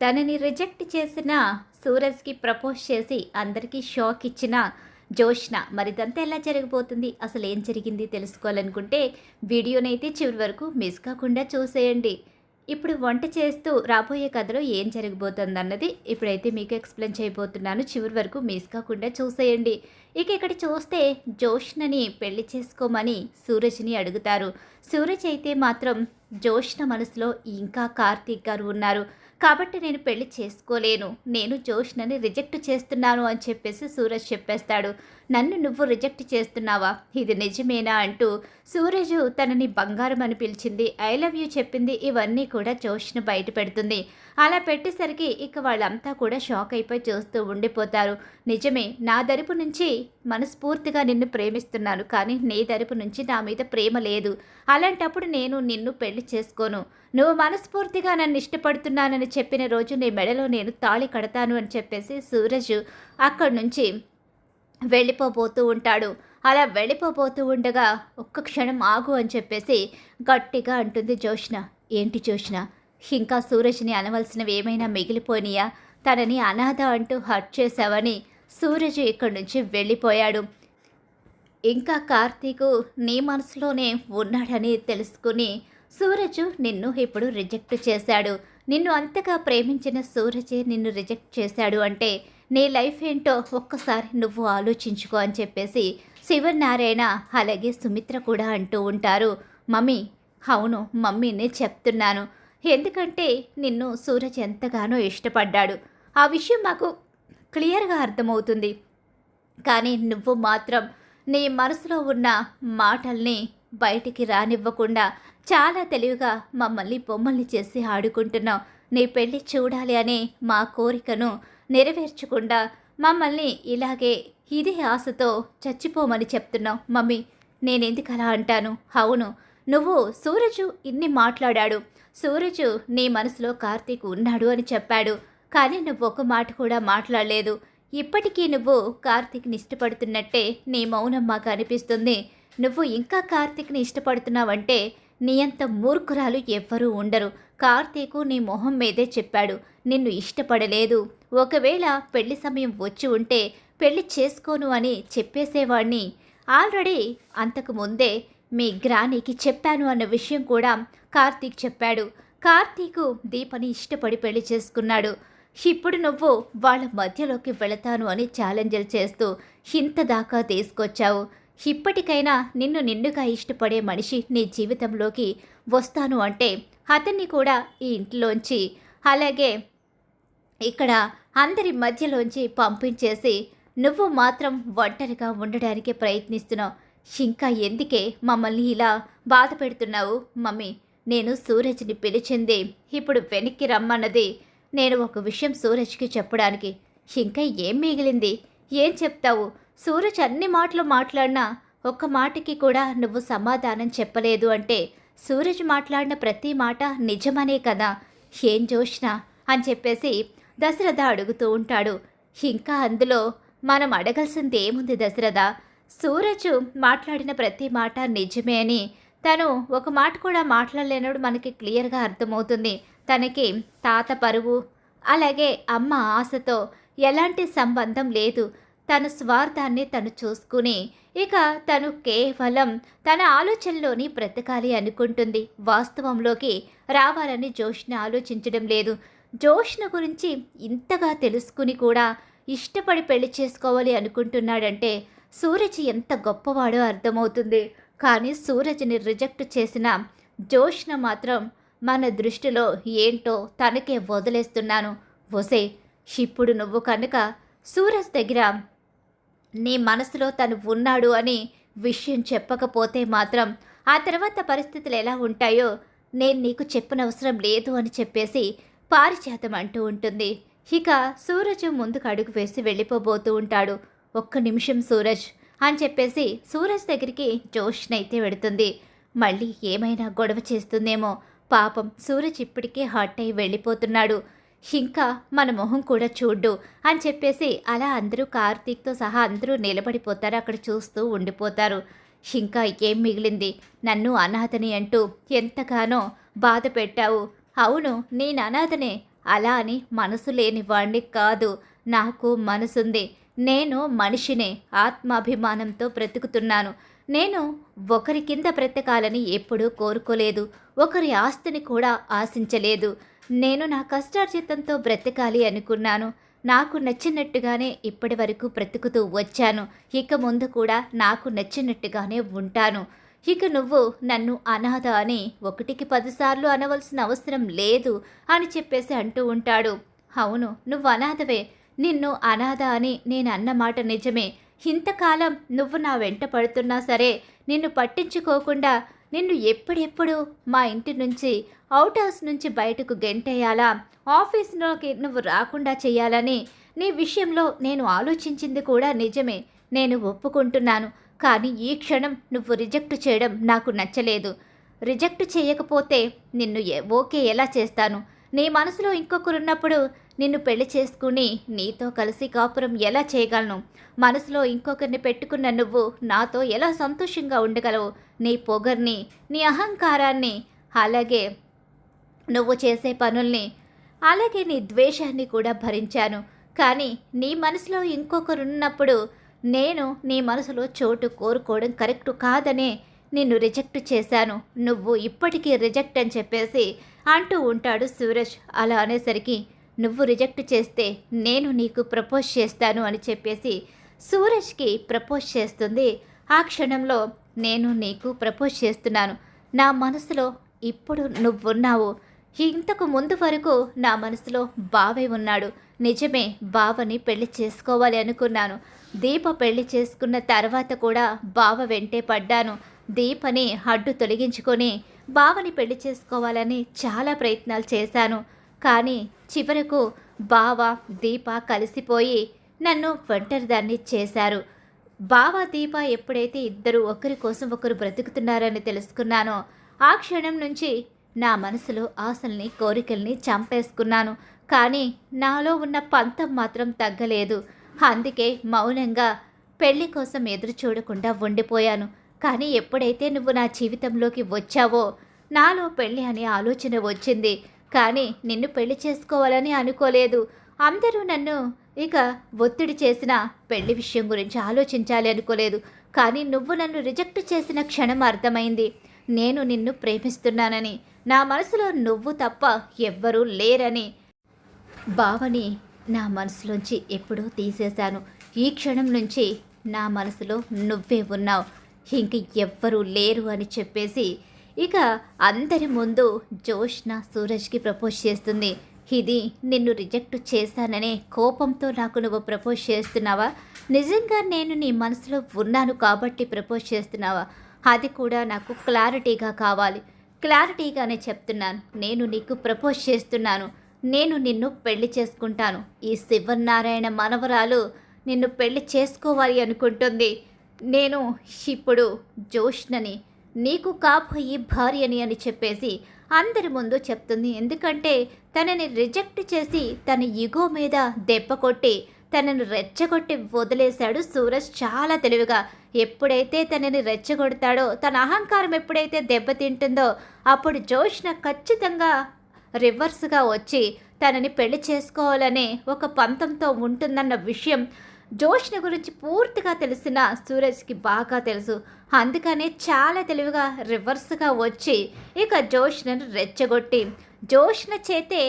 తనని రిజెక్ట్ చేసిన సూరజ్కి ప్రపోజ్ చేసి అందరికీ షాక్ ఇచ్చిన జోష్న మరిదంతా ఎలా జరగబోతుంది, అసలు ఏం జరిగింది తెలుసుకోవాలనుకుంటే వీడియోనైతే చివరి వరకు మిస్ కాకుండా చూసేయండి. ఇప్పుడు వంట చేస్తూ రాబోయే కథలో ఏం జరగబోతుంది అన్నది ఇప్పుడైతే మీకు ఎక్స్ప్లెయిన్ చేయబోతున్నాను. చివరి వరకు మిస్ కాకుండా చూసేయండి. ఇక ఇక్కడ చూస్తే జోష్నని పెళ్లి చేసుకోమని సూరజ్ని అడుగుతారు. సూరజ్ అయితే మాత్రం జోష్న మనసులో ఇంకా కార్తీక్ గారు ఉన్నారు కాబట్టి నేను పెళ్లి చేసుకోలేను, నేను జోష్నని రిజెక్ట్ చేస్తున్నాను అని చెప్పేసి సూరజ్ చెప్పేస్తాడు. నన్ను నువ్వు రిజెక్ట్ చేస్తున్నావా, ఇది నిజమేనా అంటూ సూరజ్ తనని బంగారం అని పిలిచింది, ఐ లవ్ యూ చెప్పింది, ఇవన్నీ కూడా జోష్న బయట పెడుతుంది. అలా పెట్టేసరికి ఇక వాళ్ళంతా కూడా షాక్ అయిపోయి చూస్తూ ఉండిపోతారు. నిజమే, నా తరపు నుంచి మనస్ఫూర్తిగా నిన్ను ప్రేమిస్తున్నాను, కానీ నీ తరపు నుంచి నా మీద ప్రేమ లేదు. అలాంటప్పుడు నేను నిన్ను పెళ్లి చేసుకోను. నువ్వు మనస్ఫూర్తిగా నన్ను ఇష్టపడుతున్నానని చెప్పిన రోజు నీ మెడలో నేను తాళి కడతాను అని చెప్పేసి సూరజ్ అక్కడి నుంచి వెళ్ళిపోబోతూ ఉంటాడు. అలా వెళ్ళిపోబోతూ ఉండగా ఒక్క క్షణం ఆగు అని చెప్పేసి గట్టిగా అంటుంది జోష్న. ఏంటి జోష్న, ఇంకా సూరజ్ని అనవలసినవి ఏమైనా మిగిలిపోయినాయా, తనని అనాథ అంటూ హర్ట్ చేశావని సూరజ్ ఇక్కడి నుంచి వెళ్ళిపోయాడు. ఇంకా కార్తీకు నీ మనసులోనే ఉన్నాడని తెలుసుకుని సూరజ్ నిన్ను ఇప్పుడు రిజెక్ట్ చేశాడు. నిన్ను అంతగా ప్రేమించిన సూరజే నిన్ను రిజెక్ట్ చేశాడు అంటే నీ లైఫ్ ఏంటో ఒక్కసారి నువ్వు ఆలోచించుకో అని చెప్పేసి శివనారాయణ అలాగే సుమిత్ర కూడా అంటూ ఉంటారు. మమ్మీ, అవును మమ్మీనే చెప్తున్నాను, ఎందుకంటే నిన్ను సూరజ్ ఎంతగానో ఇష్టపడ్డాడు, ఆ విషయం మాకు క్లియర్గా అర్థమవుతుంది. కానీ నువ్వు మాత్రం నీ మనసులో ఉన్న మాటల్ని బయటికి రానివ్వకుండా చాలా తెలివిగా మమ్మల్ని బొమ్మల్ని చేసి ఆడుకుంటున్నావు. నీ పెళ్ళి చూడాలి అనే మా కోరికను నెరవేర్చకుండా మమ్మల్ని ఇలాగే ఇదే ఆశతో చచ్చిపోమని చెప్తున్నావు. మమ్మీ, నేనెందుకు అలా అంటాను? అవును, నువ్వు సూరజు ఇన్ని మాట్లాడాడు, సూరజు నీ మనసులో కార్తీక్ ఉన్నాడు అని చెప్పాడు, కానీ నువ్వు ఒక మాట కూడా మాట్లాడలేదు. ఇప్పటికీ నువ్వు కార్తీక్ని ఇష్టపడుతున్నట్టే నీ మౌనం మాకు అనిపిస్తుంది. నువ్వు ఇంకా కార్తీక్ని ఇష్టపడుతున్నావంటే నీ అంత మూర్ఖురాలు ఎవ్వరూ ఉండరు. కార్తీకు నీ మొహం మీదే చెప్పాడు నిన్ను ఇష్టపడలేదు. ఒకవేళ పెళ్లి సమయం వచ్చి ఉంటే పెళ్లి చేసుకోను అని చెప్పేసేవాడిని. ఆల్రెడీ అంతకు ముందే మీ గ్రానికి చెప్పాను అన్న విషయం కూడా కార్తీక్ చెప్పాడు. కార్తీకు దీపని ఇష్టపడి పెళ్లి చేసుకున్నాడు. ఇప్పుడు నువ్వు వాళ్ళ మధ్యలోకి వెళతాను అని ఛాలెంజ్లు చేస్తూ ఇంత దాకా తీసుకొచ్చావు. ఇప్పటికైనా నిన్ను నిండుగా ఇష్టపడే మనిషి నీ జీవితంలోకి వస్తాను అంటే అతన్ని కూడా ఈ ఇంట్లోంచి అలాగే ఇక్కడ అందరి మధ్యలోంచి పంపించేసి నువ్వు మాత్రం ఒంటరిగా ఉండడానికి ప్రయత్నిస్తున్నావు. ఇంకా ఎందుకే మమ్మల్ని ఇలా బాధ పెడుతున్నావు? మమ్మీ, నేను సూరజ్ని పిలిచింది ఇప్పుడు వెనక్కి రమ్మన్నది నేను ఒక విషయం సూరజ్కి చెప్పడానికి. ఇంకా ఏం మిగిలింది? ఏం చెప్తావు? సూరజ్ అన్ని మాటలు మాట్లాడినా ఒక్క మాటకి కూడా నువ్వు సమాధానం చెప్పలేదు అంటే సూరజ్ మాట్లాడిన ప్రతి మాట నిజమనే కదా. ఏం జోష్నా అని చెప్పేసి దశరథ అడుగుతూ ఉంటాడు. ఇంకా అందులో మనం అడగాల్సింది ఏముంది దశరథ? సూరజ్ మాట్లాడిన ప్రతి మాట నిజమే అని తను ఒక మాట కూడా మాట్లాడలేనప్పుడు మనకి క్లియర్గా అర్థమవుతుంది. తనకి తాత పరువు అలాగే అమ్మ ఆశతో ఎలాంటి సంబంధం లేదు. తన స్వార్థాన్ని తను చూసుకుని ఇక తను కేవలం తన ఆలోచనలోని బ్రతకాలి అనుకుంటుంది. వాస్తవంలోకి రావాలని జోష్న ఆలోచించడం లేదు. జోష్న గురించి ఇంతగా తెలుసుకుని కూడా ఇష్టపడి పెళ్లి చేసుకోవాలి అనుకుంటున్నాడంటే సూరజ్ ఎంత గొప్పవాడో అర్థమవుతుంది. కానీ సూరజ్ని రిజెక్ట్ చేసిన జోష్న మాత్రం మన దృష్టిలో ఏంటో తనకే వదిలేస్తున్నాను. వసే, ఇప్పుడు నువ్వు కనుక సూరజ్ దగ్గర నీ మనసులో తను ఉన్నాడు అని విషయం చెప్పకపోతే మాత్రం ఆ తర్వాత పరిస్థితులు ఎలా ఉంటాయో నేను నీకు చెప్పనవసరం లేదు అని చెప్పేసి పారిజాతం అంటూ ఉంటుంది. ఇక సూరజ్ ముందుకు అడుగు వేసి వెళ్ళిపోబోతూ ఉంటాడు. ఒక్క నిమిషం సూరజ్ అని చెప్పేసి సూరజ్ దగ్గరికి జోష్న అయితే వెడుతుంది. మళ్ళీ ఏమైనా గొడవ చేస్తుందేమో, పాపం సూరజ్ ఇప్పటికే హాట్ అయి వెళ్ళిపోతున్నాడు, ఇంకా మన మొహం కూడా చూడ్డు అని చెప్పేసి అలా అందరూ కార్తీక్తో సహా అందరూ నిలబడిపోతారు. అక్కడ చూస్తూ ఉండిపోతారు. ఇంకా ఏం మిగిలింది? నన్ను అనాథని అంటూ ఎంతగానో బాధ పెట్టావు. అవును, నేను అనాథనే, అలా అని మనసు లేని వాణ్ణి కాదు. నాకు మనసుంది. నేను మనిషినే. ఆత్మాభిమానంతో బ్రతుకుతున్నాను. నేను ఒకరి కింద బ్రతకాలని ఎప్పుడూ కోరుకోలేదు. ఒకరి ఆస్తిని కూడా ఆశించలేదు. నేను నా కష్టార్జితంతో బ్రతకాలి అనుకున్నాను. నాకు నచ్చినట్టుగానే ఇప్పటి వరకు బ్రతుకుతూ వచ్చాను. ఇక ముందు కూడా నాకు నచ్చినట్టుగానే ఉంటాను. ఇక నువ్వు నన్ను అనాథ అని 1కి 10 సార్లు అనవలసిన అవసరం లేదు అని చెప్పేసి అంటూ ఉంటాడు. అవును, నువ్వు అనాథవే. నిన్ను అనాథ అని నేను అన్న మాట నిజమే. ఇంతకాలం నువ్వు నా వెంట పడుతున్నా సరే నిన్ను పట్టించుకోకుండా నిన్ను ఎప్పుడెప్పుడు మా ఇంటి నుంచి అవుట్ హౌస్ నుంచి బయటకు గెంటేయాలా, ఆఫీసులోకి నువ్వు రాకుండా చేయాలని నీ విషయంలో నేను ఆలోచించింది కూడా నిజమే. నేను ఒప్పుకుంటున్నాను. కానీ ఈ క్షణం నువ్వు రిజెక్ట్ చేయడం నాకు నచ్చలేదు. రిజెక్ట్ చేయకపోతే నిన్ను ఓకే ఎలా చేస్తాను? నీ మనసులో ఇంకొకరున్నప్పుడు నిన్ను పెళ్లి చేసుకుని నీతో కలిసి కాపురం ఎలా చేయగలను? మనసులో ఇంకొకరిని పెట్టుకున్న నువ్వు నాతో ఎలా సంతోషంగా ఉండగలవు? నీ పొగర్ని, నీ అహంకారాన్ని, అలాగే నువ్వు చేసే పనుల్ని, అలాగే నీ ద్వేషాన్ని కూడా భరించాను. కానీ నీ మనసులో ఇంకొకరున్నప్పుడు నేను నీ మనసులో చోటు కోరుకోవడం కరెక్ట్ కాదనే నిన్ను రిజెక్ట్ చేశాను. నువ్వు ఇప్పటికీ రిజెక్ట్ అని చెప్పేసి అంటూ ఉంటాడు సూరజ్. అలా అనేసరికి నువ్వు రిజెక్ట్ చేస్తే నేను నీకు ప్రపోజ్ చేస్తాను అని చెప్పేసి సూరజ్కి ప్రపోజ్ చేస్తుంది. ఆ క్షణంలో నేను నీకు ప్రపోజ్ చేస్తున్నాను. నా మనసులో ఇప్పుడు నువ్వున్నావు. ఇంతకు ముందు వరకు నా మనసులో బావే ఉన్నాడు. నిజమే, బావని పెళ్లి చేసుకోవాలి అనుకున్నాను. దీప పెళ్లి చేసుకున్న తర్వాత కూడా బావ వెంటే పడ్డాను. దీపని అడ్డు తొలగించుకొని బావని పెళ్లి చేసుకోవాలని చాలా ప్రయత్నాలు చేశాను. కానీ చివరకు బావ దీప కలిసిపోయి నన్ను ఒంటరిదాన్ని చేశారు. బావ దీప ఎప్పుడైతే ఇద్దరు ఒకరి కోసం ఒకరు బ్రతుకుతున్నారని తెలుసుకున్నానో ఆ క్షణం నుంచి నా మనసులో ఆశల్ని, కోరికల్ని చంపేసుకున్నాను. కానీ నాలో ఉన్న పంతం మాత్రం తగ్గలేదు. అందుకే మౌనంగా పెళ్లి కోసం ఎదురు చూడకుండా ఉండిపోయాను. కానీ ఎప్పుడైతే నువ్వు నా జీవితంలోకి వచ్చావో నాలో పెళ్ళి అనే ఆలోచన వచ్చింది. కానీ నిన్ను పెళ్లి చేసుకోవాలని అనుకోలేదు. అందరూ నన్ను ఇక ఒత్తిడి చేసిన పెళ్లి విషయం గురించి ఆలోచించాలి అనుకోలేదు. కానీ నువ్వు నన్ను రిజెక్ట్ చేసిన క్షణం అర్థమైంది. నేను నిన్ను ప్రేమిస్తున్నానని, నా మనసులో నువ్వు తప్ప ఎవ్వరూ లేరని. బావని నా మనసులోంచి ఎప్పుడూ తీసేశాను. ఈ క్షణం నుంచి నా మనసులో నువ్వే ఉన్నావు, ఇంక ఎవ్వరూ లేరు అని చెప్పేసి ఇక అందరి ముందు జోష్న సూరజ్కి ప్రపోజ్ చేస్తుంది. ఇది నిన్ను రిజెక్ట్ చేశాననే కోపంతో నాకు నువ్వు ప్రపోజ్ చేస్తున్నావా? నిజంగా నేను నీ మనసులో ఉన్నాను కాబట్టి ప్రపోజ్ చేస్తున్నావా? అది కూడా నాకు క్లారిటీగా కావాలి. క్లారిటీగానే చెప్తున్నాను. నేను నీకు ప్రపోజ్ చేస్తున్నాను. నేను నిన్ను పెళ్లి చేసుకుంటాను. ఈ శివనారాయణ మనవరాలు నిన్ను పెళ్లి చేసుకోవాలి అనుకుంటుంది. నేను ఇప్పుడు జోష్నని నీకు కాబోయే భార్యని అని చెప్పేసి అందరి ముందు చెప్తుంది. ఎందుకంటే తనని రిజెక్ట్ చేసి తన ఈగో మీద దెబ్బ కొట్టి తనని రెచ్చగొట్టి వదిలేశాడు సూరజ్ చాలా తెలివిగా. ఎప్పుడైతే తనని రెచ్చగొడతాడో, తన అహంకారం ఎప్పుడైతే దెబ్బతింటుందో అప్పుడు జోష్న ఖచ్చితంగా రివర్స్గా వచ్చి తనని పెళ్లి చేసుకోవాలనే ఒక పంతంతో ఉంటుందన్న విషయం జోష్న గురించి పూర్తిగా తెలిసిన సూరజ్కి బాగా తెలుసు. అందుకనే చాలా తెలివిగా రివర్స్గా వచ్చి ఇక జోష్నను రెచ్చగొట్టి జోష్న చేతే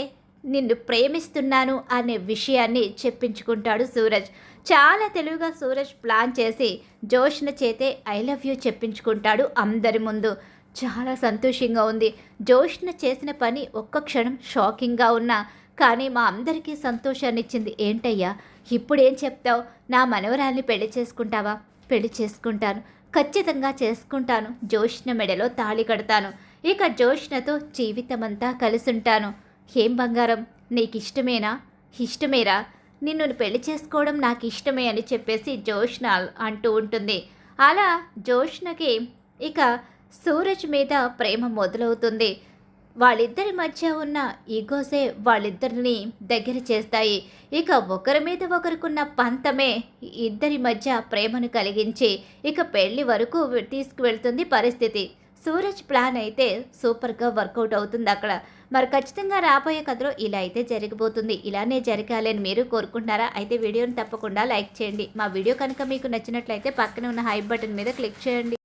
నిన్ను ప్రేమిస్తున్నాను అనే విషయాన్ని చెప్పించుకుంటాడు సూరజ్. చాలా తెలివిగా సూరజ్ ప్లాన్ చేసి జోష్న చేతే ఐ లవ్ యూ చెప్పించుకుంటాడు అందరి ముందు. చాలా సంతోషంగా ఉంది. జోష్న చేసిన పని ఒక్క క్షణం షాకింగ్గా ఉన్నా కానీ మా అందరికీ సంతోషాన్ని ఇచ్చింది. ఏంటయ్యా ఇప్పుడేం చెప్తావు? నా మనవరాల్ని పెళ్లి చేసుకుంటావా? పెళ్లి చేసుకుంటాను, ఖచ్చితంగా చేసుకుంటాను. జోష్న మెడలో తాళి కడతాను. ఇక జోష్నతో జీవితమంతా కలిసుంటాను. ఏం బంగారం, నీకు ఇష్టమేనా? ఇష్టమేరా? నిన్ను పెళ్లి చేసుకోవడం నాకు ఇష్టమే అని చెప్పేసి జోష్న అంటూ ఉంటుంది. అలా జోష్నకి ఇక సూరజ్ మీద ప్రేమ మొదలవుతుంది. వాళ్ళిద్దరి మధ్య ఉన్న ఈగోసే వాళ్ళిద్దరిని దగ్గర చేస్తాయి. ఇక ఒకరి మీద ఒకరికున్న పంతమే ఇద్దరి మధ్య ప్రేమను కలిగించి ఇక పెళ్లి వరకు తీసుకువెళ్తుంది పరిస్థితి. సూరజ్ ప్లాన్ అయితే సూపర్గా వర్కౌట్ అవుతుంది అక్కడ. మరి ఖచ్చితంగా రాబోయే కథలో ఇలా అయితే జరగబోతుంది. ఇలానే జరగాలని మీరు కోరుకుంటున్నారా? అయితే వీడియోని తప్పకుండా లైక్ చేయండి. మా వీడియో కనుక మీకు నచ్చినట్లయితే పక్కన ఉన్న హై బటన్ మీద క్లిక్ చేయండి.